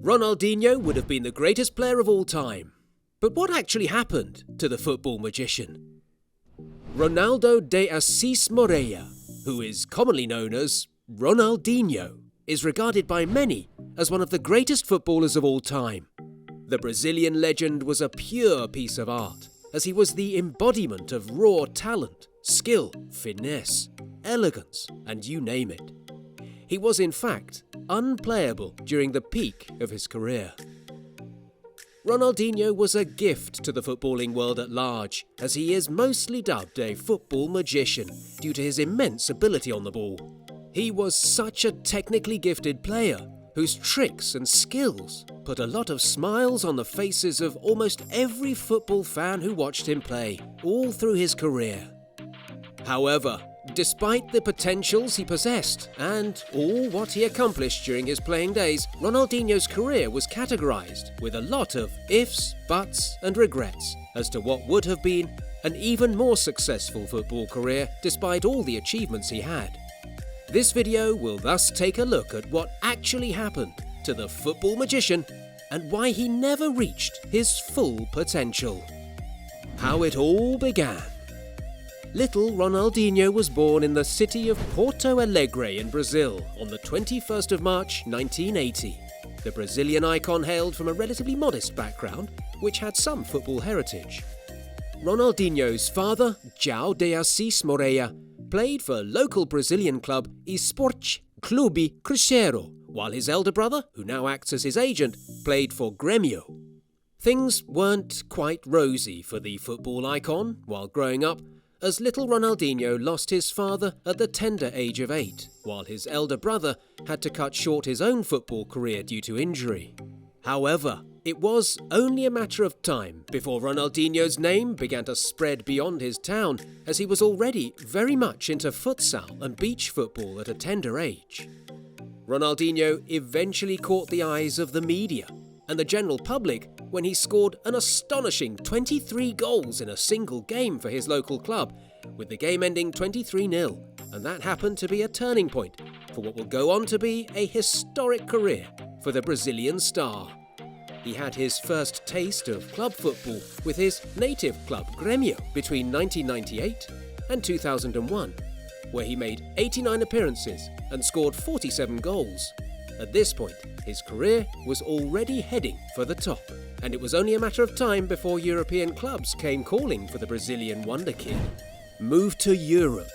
Ronaldinho would have been the greatest player of all time. But what actually happened to the football magician? Ronaldo de Assis Moreira, who is commonly known as Ronaldinho, is regarded by many as one of the greatest footballers of all time. The Brazilian legend was a pure piece of art, as he was the embodiment of raw talent, skill, finesse, elegance, and you name it. He was in fact unplayable during the peak of his career. Ronaldinho was a gift to the footballing world at large, as he is mostly dubbed a football magician due to his immense ability on the ball. He was such a technically gifted player whose tricks and skills put a lot of smiles on the faces of almost every football fan who watched him play, all through his career. However, despite the potentials he possessed and all what he accomplished during his playing days, Ronaldinho's career was categorized with a lot of ifs, buts and regrets as to what would have been an even more successful football career despite all the achievements he had. This video will thus take a look at what actually happened to the football magician and why he never reached his full potential. How it all began. Little Ronaldinho was born in the city of Porto Alegre in Brazil on the 21st of March 1980. The Brazilian icon hailed from a relatively modest background, which had some football heritage. Ronaldinho's father, João de Assis Moreira, played for local Brazilian club Esporte Clube Cruzeiro, while his elder brother, who now acts as his agent, played for Grêmio. Things weren't quite rosy for the football icon while growing up, as little Ronaldinho lost his father at the tender age of 8, while his elder brother had to cut short his own football career due to injury. However, it was only a matter of time before Ronaldinho's name began to spread beyond his town, as he was already very much into futsal and beach football at a tender age. Ronaldinho eventually caught the eyes of the media and the general public when he scored an astonishing 23 goals in a single game for his local club, with the game ending 23-0, and that happened to be a turning point for what will go on to be a historic career for the Brazilian star. He had his first taste of club football with his native club Grêmio between 1998 and 2001, where he made 89 appearances and scored 47 goals. At this point, his career was already heading for the top, and it was only a matter of time before European clubs came calling for the Brazilian wonder kid. Move to Europe.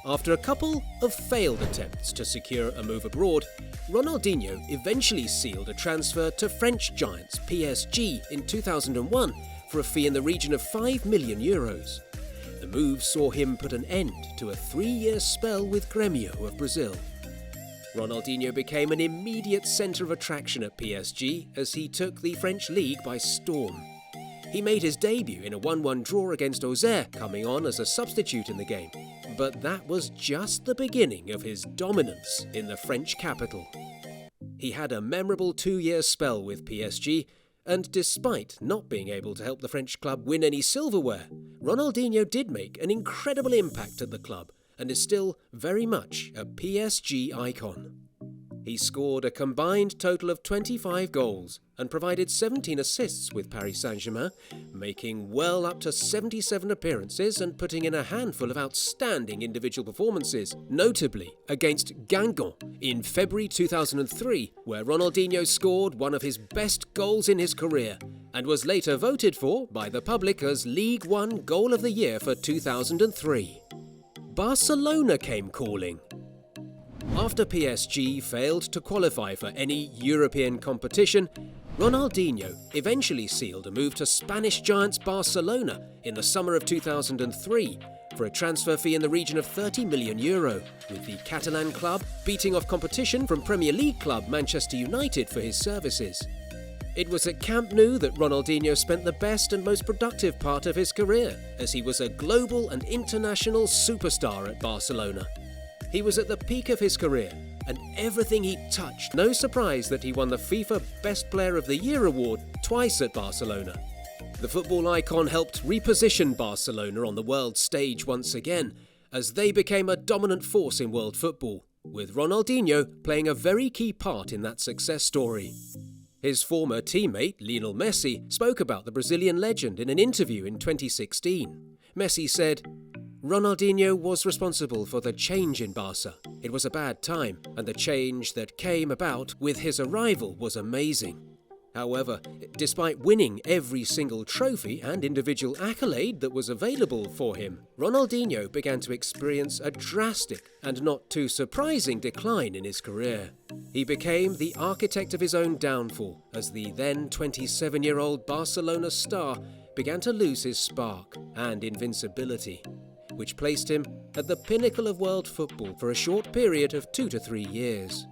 After a couple of failed attempts to secure a move abroad, Ronaldinho eventually sealed a transfer to French giants PSG in 2001 for a fee in the region of €5 million. The move saw him put an end to a 3-year spell with Grêmio of Brazil. Ronaldinho became an immediate centre of attraction at PSG as he took the French league by storm. He made his debut in a 1-1 draw against Auxerre, coming on as a substitute in the game. But that was just the beginning of his dominance in the French capital. He had a memorable 2-year spell with PSG, and despite not being able to help the French club win any silverware, Ronaldinho did make an incredible impact at the club and is still very much a PSG icon. He scored a combined total of 25 goals and provided 17 assists with Paris Saint-Germain, making well up to 77 appearances and putting in a handful of outstanding individual performances, notably against Guingamp in February 2003, where Ronaldinho scored one of his best goals in his career and was later voted for by the public as League One Goal of the Year for 2003. Barcelona came calling. After PSG failed to qualify for any European competition, Ronaldinho eventually sealed a move to Spanish giants Barcelona in the summer of 2003 for a transfer fee in the region of €30 million, with the Catalan club beating off competition from Premier League club Manchester United for his services. It was at Camp Nou that Ronaldinho spent the best and most productive part of his career, as he was a global and international superstar at Barcelona. He was at the peak of his career, and everything he touched. No surprise that he won the FIFA Best Player of the Year award twice at Barcelona. The football icon helped reposition Barcelona on the world stage once again, as they became a dominant force in world football, with Ronaldinho playing a very key part in that success story. His former teammate, Lionel Messi, spoke about the Brazilian legend in an interview in 2016. Messi said, "Ronaldinho was responsible for the change in Barca. It was a bad time, and the change that came about with his arrival was amazing. However, despite winning every single trophy and individual accolade that was available for him, Ronaldinho began to experience a drastic and not too surprising decline in his career. He became the architect of his own downfall as the then 27-year-old Barcelona star began to lose his spark and invincibility, which placed him at the pinnacle of world football for a short period of 2 to 3 years.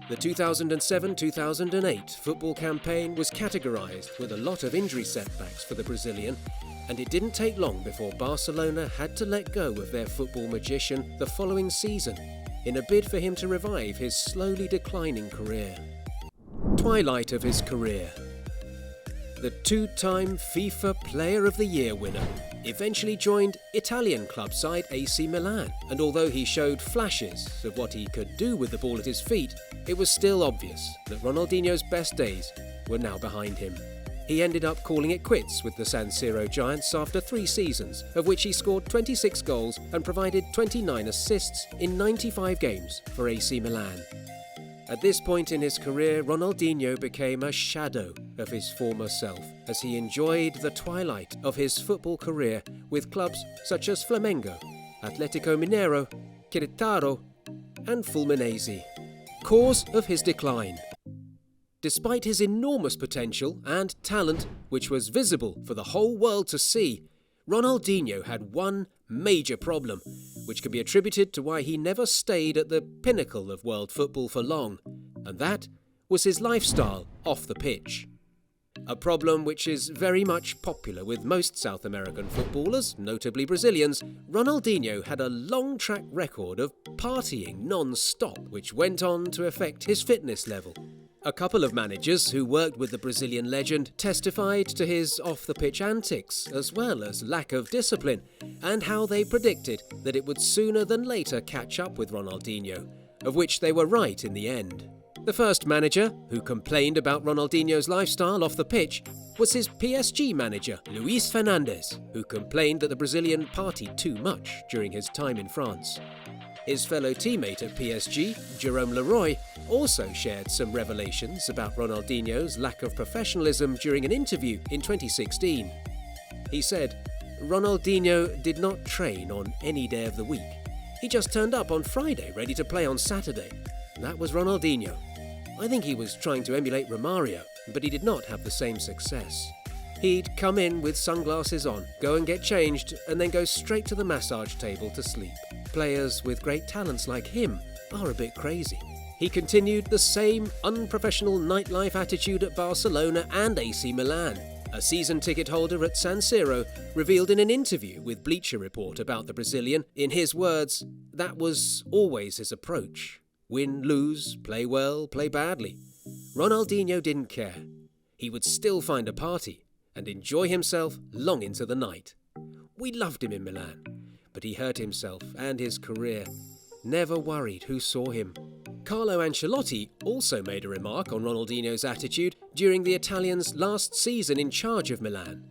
The 2007-2008 football campaign was categorized with a lot of injury setbacks for the Brazilian, and it didn't take long before Barcelona had to let go of their football magician the following season in a bid for him to revive his slowly declining career. Twilight of his career. The two-time FIFA Player of the Year winner eventually joined Italian club side AC Milan, and although he showed flashes of what he could do with the ball at his feet, it was still obvious that Ronaldinho's best days were now behind him. He ended up calling it quits with the San Siro Giants after 3 seasons, of which he scored 26 goals and provided 29 assists in 95 games for AC Milan. At this point in his career, Ronaldinho became a shadow of his former self, as he enjoyed the twilight of his football career with clubs such as Flamengo, Atlético Mineiro, Querétaro, and Fluminense. Cause of his decline. Despite his enormous potential and talent, which was visible for the whole world to see, Ronaldinho had one major problem, which can be attributed to why he never stayed at the pinnacle of world football for long, and that was his lifestyle off the pitch. A problem which is very much popular with most South American footballers, notably Brazilians. Ronaldinho had a long track record of partying non-stop, which went on to affect his fitness level. A couple of managers who worked with the Brazilian legend testified to his off-the-pitch antics, as well as lack of discipline, and how they predicted that it would sooner than later catch up with Ronaldinho, of which they were right in the end. The first manager who complained about Ronaldinho's lifestyle off the pitch was his PSG manager, Luis Fernandes, who complained that the Brazilian partied too much during his time in France. His fellow teammate at PSG, Jerome Leroy, also shared some revelations about Ronaldinho's lack of professionalism during an interview in 2016. He said, "Ronaldinho did not train on any day of the week. He just turned up on Friday ready to play on Saturday. That was Ronaldinho. I think he was trying to emulate Romario, but he did not have the same success. He'd come in with sunglasses on, go and get changed, and then go straight to the massage table to sleep. Players with great talents like him are a bit crazy." He continued the same unprofessional nightlife attitude at Barcelona and AC Milan. A season ticket holder at San Siro revealed in an interview with Bleacher Report about the Brazilian, in his words, that was always his approach. Win, lose, play well, play badly. Ronaldinho didn't care. He would still find a party and enjoy himself long into the night. We loved him in Milan, but he hurt himself and his career, never worried who saw him. Carlo Ancelotti also made a remark on Ronaldinho's attitude during the Italian's last season in charge of Milan.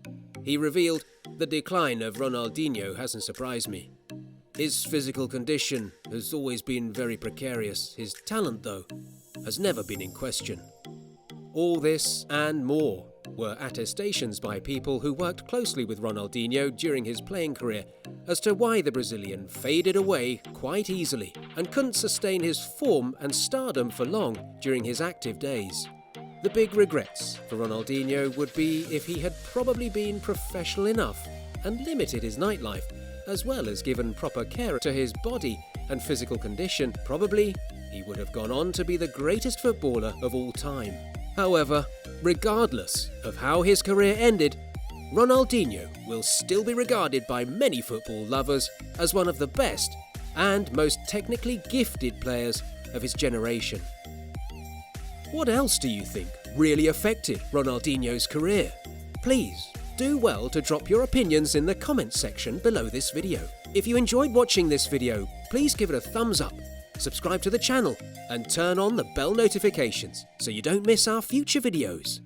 He revealed, "The decline of Ronaldinho hasn't surprised me. His physical condition has always been very precarious. His talent, though, has never been in question." All this and more were attestations by people who worked closely with Ronaldinho during his playing career as to why the Brazilian faded away quite easily and couldn't sustain his form and stardom for long during his active days. The big regrets for Ronaldinho would be if he had probably been professional enough and limited his nightlife, as well as given proper care to his body and physical condition. Probably he would have gone on to be the greatest footballer of all time. However, regardless of how his career ended, Ronaldinho will still be regarded by many football lovers as one of the best and most technically gifted players of his generation. What else do you think really affected Ronaldinho's career? Please do well to drop your opinions in the comments section below this video. If you enjoyed watching this video, please give it a thumbs up, subscribe to the channel and turn on the bell notifications so you don't miss our future videos.